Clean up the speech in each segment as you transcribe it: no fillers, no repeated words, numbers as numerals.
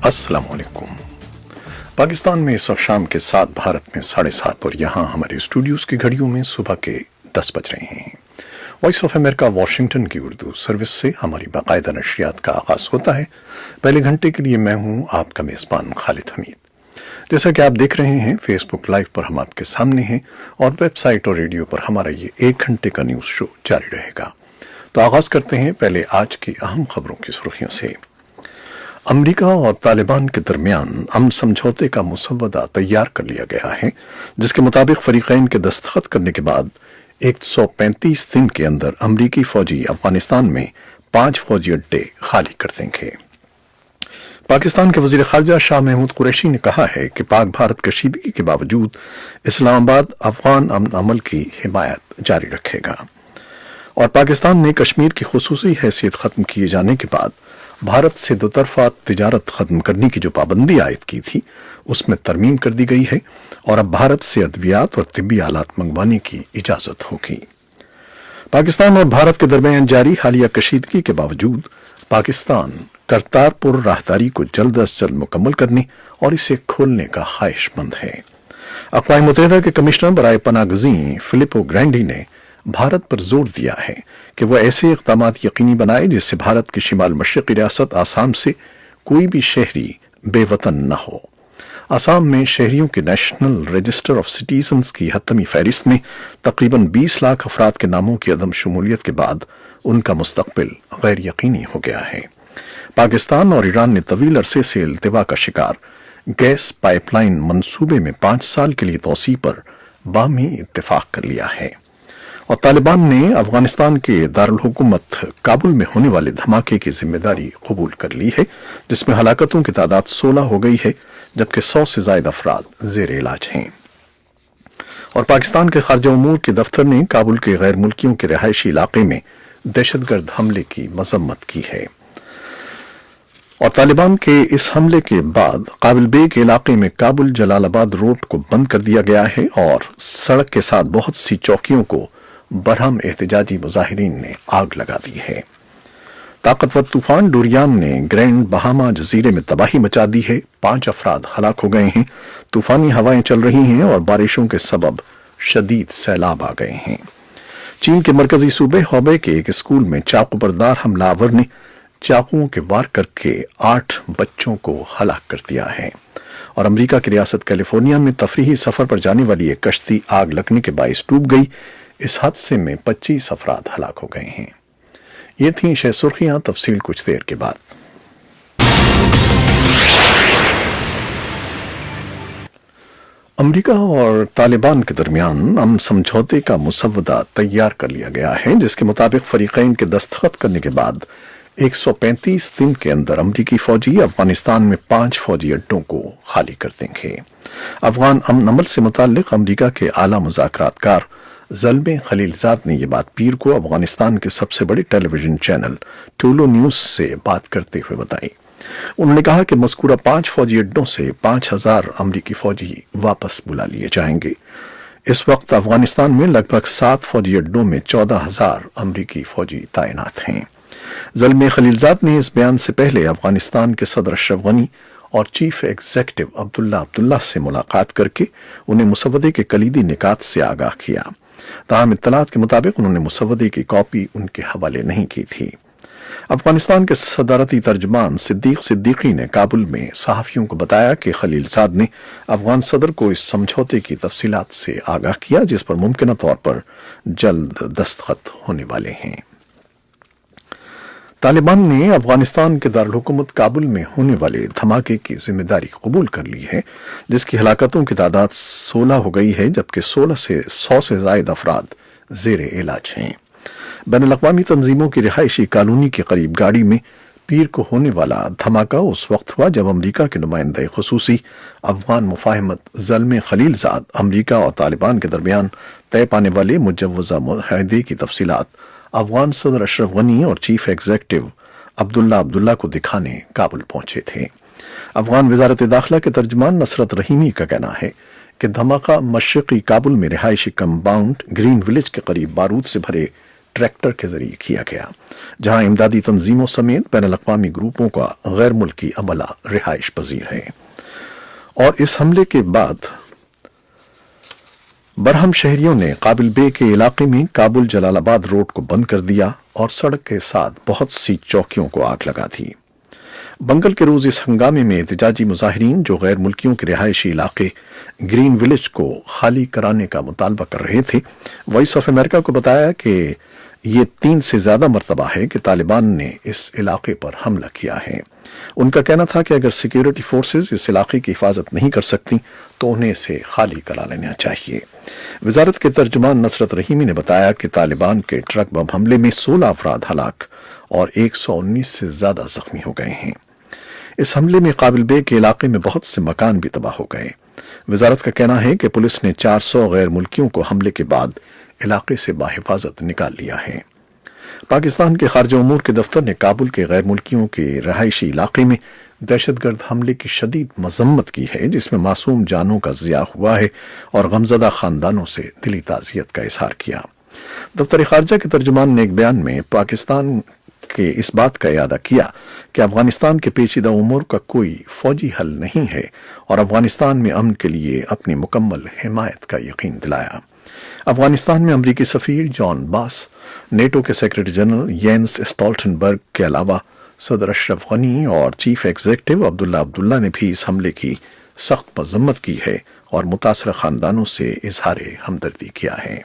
अस्सलाम वालेकुम। पाकिस्तान में इस वक्त शाम के 7, भारत में 7:30 और यहाँ हमारे स्टूडियोज़ की घड़ियों में सुबह के 10 बज रहे हैं। वॉइस ऑफ अमेरिका वाशिंगटन की उर्दू सर्विस से हमारी बाकायदा नशरियात का आगाज़ होता है। पहले घंटे के लिए मैं हूँ आपका मेज़बान खालिद हमीद। जैसा कि आप देख रहे हैं, फेसबुक लाइव पर हम आपके सामने हैं और वेबसाइट और रेडियो पर हमारा ये 1 घंटे का न्यूज़ शो जारी रहेगा। तो आगाज़ करते हैं पहले आज की अहम खबरों की सुर्खियों से। अमेरिका और तालिबान के दरमियान अमन समझौते का मुसव्वदा तैयार कर लिया गया है, जिसके मुताबिक फरीकैन के दस्तखत करने के बाद 135 दिन के अंदर अमरीकी फौजी अफगानिस्तान में 5 फौजी अड्डे खाली कर देंगे। पाकिस्तान के वजीर खारजा शाह महमूद कुरैशी ने कहा है कि पाक भारत कशीदगी के बावजूद इस्लामाबाद अफगान अमन अमल की हिमायत जारी रखेगा। और पाकिस्तान ने कश्मीर की खुसूसी हैसियत खत्म किए जाने के बाद भारत से दोतरफा तिजारत खत्म करने की जो पाबंदी आयद की थी, उसमें तरमीम कर दी गई है और अब भारत से अद्वियात और तिब्बी आलात मंगवाने की इजाजत होगी। पाकिस्तान और भारत के दरमियान जारी हालिया कशीदगी के बावजूद पाकिस्तान करतारपुर राहदारी को जल्द अज जल्द मुकम्मल करने और इसे खोलने का ख्वाहिशमंद है। अक़वाम मुत्तहिदा के कमिश्नर बराए पनाहगज़ी फिलिपो ग्रैंडी ने भारत पर जोर दिया है कि वह ऐसे इक़दामात यकीनी बनाए जिससे भारत की शिमाल मशरक़ी रियासत आसाम से कोई भी शहरी बेवतन न हो। आसाम में शहरियों के नेशनल रजिस्टर ऑफ सिटीजन्स की हतमी फहरिस्त में तकरीबन 20 लाख अफराद के नामों की अदम शमूलियत के बाद उनका मुस्तक़बिल गैर यकीनी हो गया है। पाकिस्तान और ईरान ने तवील अरसे से इल्तिवा का शिकार गैस पाइपलाइन मंसूबे में 5 साल के लिए तोसी पर बामी इत्तेफाक कर लिया है। और तालिबान ने अफगानिस्तान के दारुल हुकूमत काबुल में होने वाले धमाके की जिम्मेदारी कबूल कर ली है, जिसमें हलाकतों की तादाद 16 हो गई है, जबकि 100 से ज्यादा अफराद जेर इलाज हैं। और पाकिस्तान के खारजा उमूर के दफ्तर ने काबुल के गैर मुल्कियों के रिहायशी इलाके में दहशतगर्द हमले की मजम्मत की है। और तालिबान के इस हमले के बाद काबिल बेग इलाके में काबुल जलालाबाद रोड को बंद कर दिया गया है और सड़क के साथ बहुत सी चौकियों को बरहम एहतजाजी मुजाहिरीन ने आग लगा दी है। ताकतवर तूफान डोरियान ने ग्रैंड बहामा जजीरे में तबाही मचा दी है। 5 अफराद हलाक हो गए हैं। तूफानी हवाएं चल रही हैं और बारिशों के सबब शदीद सैलाब आ गए हैं। चीन के मरकजी सूबे हौबे के एक स्कूल में चाकू बरदार हमलावर ने चाकुओं के वार करके 8 बच्चों को हलाक कर दिया है। और अमेरिका की रियासत कैलिफोर्निया में तफरीही सफर पर जाने वाली एक कश्ती आग लगने के बाइस डूब गई। इस हादसे में 25 अफराद हलाक हो गए हैं। ये थी शह सुर्खियां, तफसील कुछ देर के बाद। अमेरिका और तालिबान के दरमियान अमन समझौते का मुसव्वदा तैयार कर लिया गया है, जिसके मुताबिक फरीकैन के दस्तखत करने के बाद 135 दिन के अंदर अमरीकी फौजी अफगानिस्तान में 5 फौजी अड्डों को खाली कर देंगे। अफगान अमन अमल से मुताल्लिक अमरीका के आला मुज़ाकरातकार ज़ल्मे खलीलज़ाद ने यह बात पीर को अफगानिस्तान के सबसे बड़े टेलीविजन चैनल टूलो न्यूज़ से बात करते हुए बताई। उन्होंने कहा कि मज़कूरा 5 फौजी अड्डों से 5000 अमरीकी फौजी वापस बुला लिए जाएंगे। इस वक्त अफगानिस्तान में लगभग 7 फौजी अड्डों में 14,000 अमरीकी फौजी तैनात हैं। ज़ल्मे खलीलज़ाद ने इस बयान से पहले अफगानिस्तान के सदर अशरफ गनी और चीफ एग्जीक्यूटिव अब्दुल्ला से मुलाकात करके उन्हें मुसव्वदे के कलीदी निकात से आगाह किया। ताहम इत्तलात के मुताबिक उन्होंने मुसव्वदे की कॉपी उनके हवाले नहीं की थी। अफगानिस्तान के सदारती तर्जमान सिद्दीक सिद्दीकी ने काबुल में सहाफियों को बताया कि खलीलज़ाद ने अफगान सदर को इस समझौते की तफसीलात से आगाह किया, जिस पर मुमकिन तौर पर जल्द दस्तखत होने वाले हैं। तालिबान ने अफगानिस्तान के दारुल हुकूमत काबुल में होने वाले धमाके की जिम्मेदारी कबूल कर ली है, जिसकी हलाकतों की तादाद 16 हो गई है, जबकि 100 से ज्यादा अफराद जेर इलाज हैं। बैनुल-अक़वामी तंजीमों की रिहायशी कॉलोनी के करीब गाड़ी में पीर को होने वाला धमाका उस वक्त हुआ जब अमरीका के नुमाइंदे खुसूसी अफगान मुफाहमत ज़ल्मे खलीलज़ाद अमरीका और तालिबान के दरमियान तय पाने वाले मुजव्वज़ा मुआहदे की तफसीलात अफगान सदर अशरफ गनी और चीफ एग्जीक्यूटिव अब्दुल्ला को दिखाने काबुल पहुंचे थे। अफगान वजारत दाखिला के तर्जमान नसरत रहीमी का कहना है कि धमाका मशरक़ी काबुल में रिहायशी कंपाउंड ग्रीन विलेज के करीब बारूद से भरे ट्रैक्टर के जरिए किया गया, जहां इमदादी तंजीमों समेत बैन अल-अक़वामी ग्रुपों का गैर मुल्की अमला रिहाइश पजीर है। और इस हमले के बाद बरहम शहरियों ने काबिल बे के इलाके में काबुल जलालाबाद रोड को बंद कर दिया और सड़क के साथ बहुत सी चौकियों को आग लगा दी। मंगल के रोज इस हंगामे में एहतजाजी मुजाहिरीन जो गैर मुल्कियों के रिहायशी इलाके ग्रीन विलेज को खाली कराने का मुतालबा कर रहे थे, वॉइस ऑफ अमेरिका को बताया कि ये 3 से ज्यादा मरतबा है कि तालिबान ने इस इलाके पर हमला किया है। उनका कहना था कि अगर सिक्योरिटी फोर्सेस इस इलाके की हिफाजत नहीं कर सकती तो उन्हें इसे खाली करा लेना चाहिए। वजारत के तर्जुमान नसरत रहीमी ने बताया कि तालिबान के ट्रक बम हमले में 16 अफराद हलाक और 119 से ज्यादा जख्मी हो गए हैं। इस हमले में काबिल बे के इलाके में बहुत से मकान भी तबाह हो गए। वजारत का कहना है कि पुलिस ने 400 गैर मुल्कियों को हमले के बाद इलाके से बाहिफाजत निकाल लिया है। पाकिस्तान के खारजा उमूर के दफ्तर ने काबुल के गैर मुल्कियों के रहायशी इलाके में दहशतगर्द हमले की शदीद मजम्मत की है, जिसमें मासूम जानों का ज़िया हुआ है, और गमजदा खानदानों से दिली ताज़ियत का इजहार किया। दफ्तर खारजा के तर्जुमान ने एक बयान में पाकिस्तान के इस बात का इयादा किया कि अफगानिस्तान के पेचीदा उमूर का कोई फौजी हल नहीं है और अफगानिस्तान में अमन के लिए अपनी मुकम्मल हिमायत का यकीन दिलाया। अफगानिस्तान में अमरीकी सफीर जॉन बास, नेटो के सेक्रेटरी जनरल येंस स्टोल्टनबर्ग के अलावा सदर अशरफ गनी और चीफ एग्जीक्यूटिव अब्दुल्ला अब्दुल्ला ने भी इस हमले की सख्त मजम्मत की है और मुतासरा खानदानों से इजहार हमदर्दी किया है।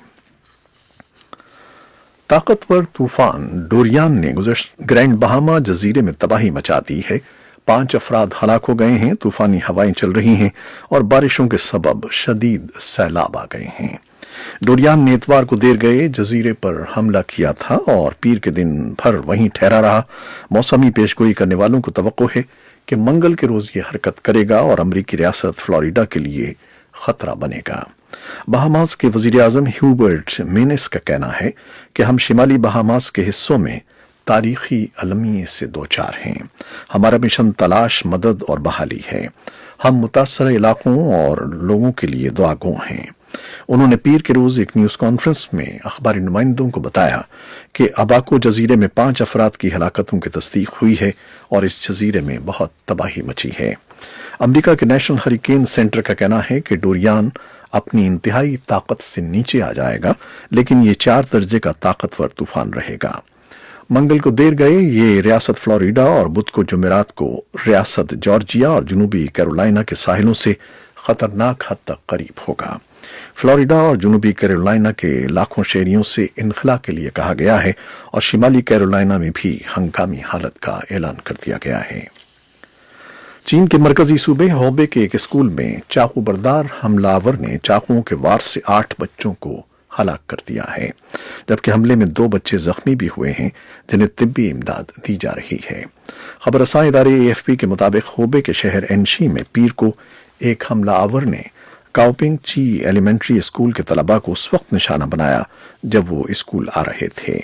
ताकतवर तूफान डोरियान ने गुज़श्ता ग्रैंड बहामा जजीरे में तबाही मचा दी है। 5 अफराद हलाक हो गए हैं। तूफानी हवाएं चल रही हैं और बारिशों के सबब शदीद सैलाब आ गए हैं। डोरियान ने इतवार को देर गए जजीरे पर हमला किया था और पीर के दिन भर वहीं ठहरा रहा। मौसमी पेशगोई करने वालों को तवक्को है कि मंगल के रोज ये हरकत करेगा और अमरीकी रियासत फ्लोरिडा के लिए खतरा बनेगा। बहामास के वजीर आजम ह्यूबर्ट मेनेस का कहना है कि हम शिमाली बहामास के हिस्सों में तारीखी अलमिये से दो चार हैं। हमारा मिशन तलाश, मदद और बहाली है। हम मुतासर इलाकों और लोगों के लिए दुआगो हैं। उन्होंने पीर के रोज एक न्यूज कॉन्फ्रेंस में अखबारी नुमाइंदों को बताया कि अबाको जजीरे में 5 अफराद की हलाकतों की तस्दीक हुई है और इस जजीरे में बहुत तबाही मची है। अमेरिका के नेशनल हरिकेन सेंटर का कहना है कि डोरियान अपनी इंतहाई ताकत से नीचे आ जाएगा, लेकिन ये 4 दर्जे का ताकतवर तूफान रहेगा। मंगल को देर गए ये रियासत फ्लोरिडा और बुध को जुमेरात को रियासत जॉर्जिया और जनूबी कैरोलिना के साहिलों से खतरनाक हद तक करीब होगा। फ्लोरिडा और जनूबी कैरोलिना के लाखों शहरियों से इनखला के लिए कहा गया है और शिमाली कैरोलिना में भी हंगामी हालत का ऐलान कर दिया गया है। चीन के मरकजी सूबे होबे के एक स्कूल में चाकू बरदार हमलावर ने चाकुओं के वार से 8 बच्चों को हलाक कर दिया है, जबकि हमले में 2 बच्चे जख्मी भी हुए हैं जिन्हें तिब्बी इमदाद दी जा रही है। खबर रसां इदारे AFP के मुताबिक होबे के शहर एनशी में पीर को एक हमलावर ने काओपिंग ची एलिमेंट्री स्कूल के तलबा को उस वक्त निशाना बनाया जब वो स्कूल आ रहे थे।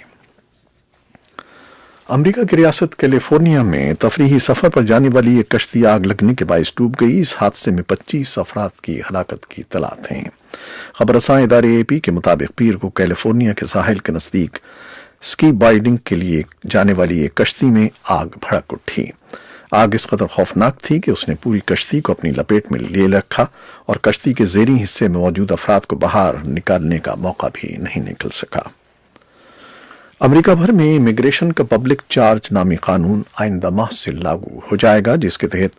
अमेरिका की रियासत कैलिफोर्निया में तफरीही सफर पर जाने वाली एक कश्ती आग लगने के बायस डूब गई। इस हादसे में 25 अफराद की हलाकत की इत्तलात हैं। खबर रसां इदारे AP के मुताबिक पीर को कैलिफोर्निया के साहिल के नजदीक स्की बाइडिंग के लिए जाने वाली एक कश्ती में आग भड़क उठी। आग इस कदर खौफनाक थी कि उसने पूरी कश्ती को अपनी लपेट में ले रखा और कश्ती के ज़ेरी हिस्से में मौजूद अफराद को बाहर निकालने का मौका भी नहीं निकल सका। अमेरिका भर में इमिग्रेशन का पब्लिक चार्ज नामी कानून आइंदा माह से लागू हो जाएगा, जिसके तहत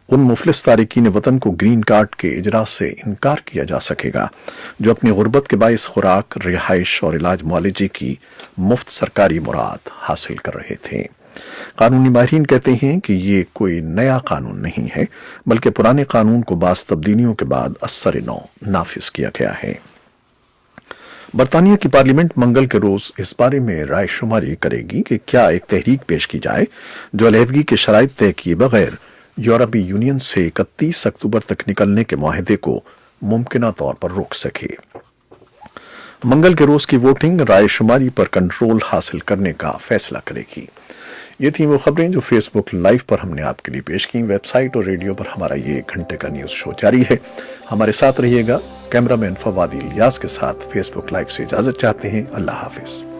उन मुफलिस तारिकीन वतन को ग्रीन कार्ड के इजरा से इनकार किया जा सकेगा जो अपनी गुर्बत के बायस खुराक, रिहाइश और इलाज मुआलजे की मुफ्त सरकारी मुराद हासिल कर रहे थे। कानूनी माहिरीन कहते हैं कि ये कोई नया कानून नहीं है, बल्कि पुराने कानून को बास तब्दीलियों के बाद असर नौ नाफिज किया गया है। बरतानिया की पार्लियामेंट मंगल के रोज इस बारे में राय शुमारी करेगी कि क्या एक तहरीक पेश की जाए जो अलहदगी के शराइत तय किए बगैर यूरोपीय यूनियन से 31 अक्टूबर तक निकलने के मुआहदे को मुमकिना तौर पर रोक सके। मंगल के रोज की वोटिंग राय शुमारी पर कंट्रोल हासिल करने का फैसला करेगी। ये थी वो खबरें जो फेसबुक लाइव पर हमने आपके लिए पेश की। वेबसाइट और रेडियो पर हमारा ये 1 घंटे का न्यूज शो जारी है। हमारे साथ रहिएगा। कैमरामैन फवाद इलियास के साथ फेसबुक लाइव से इजाजत चाहते हैं। अल्लाह हाफिज।